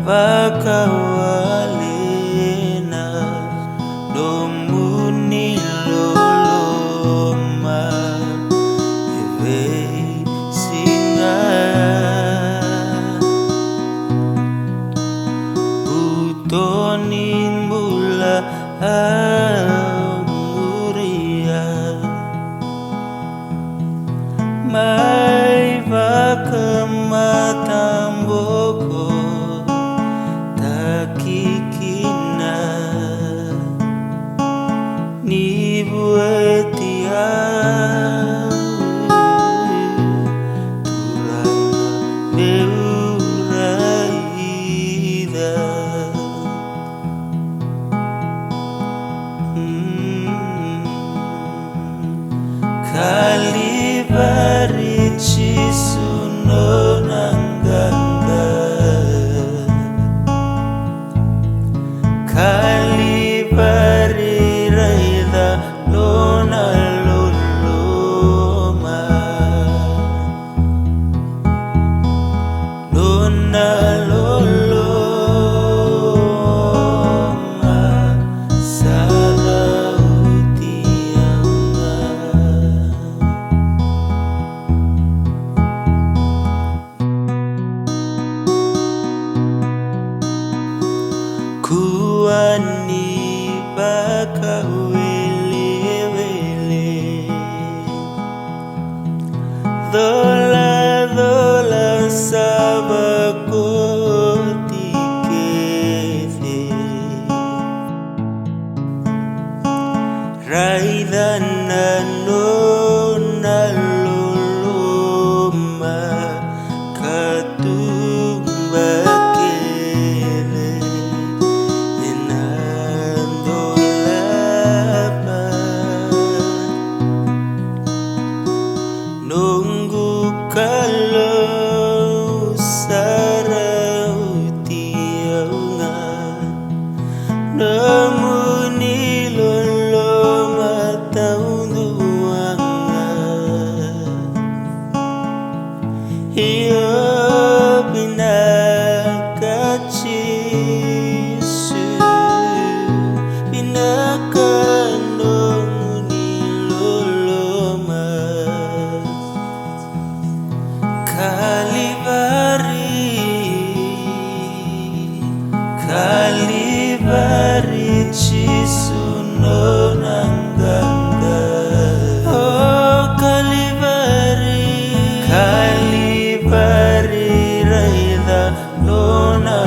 Pakawalena domuni loloma eve singa utonin mula muria mai vakamatamboko takikina nibuetia turanga beuraida Kalivari chisuno nanganga Kalivari raida lona loloma Lona loloma Sada utianga Kuani baka wele Dola sabakoti kefe Raidana nona loloma katumba nunggu kalau sarautia namuni loloma taunduanga iyo binakachisu binakandonguni loloma Kalivari chisuno nanganga Oh Kalivari raida lona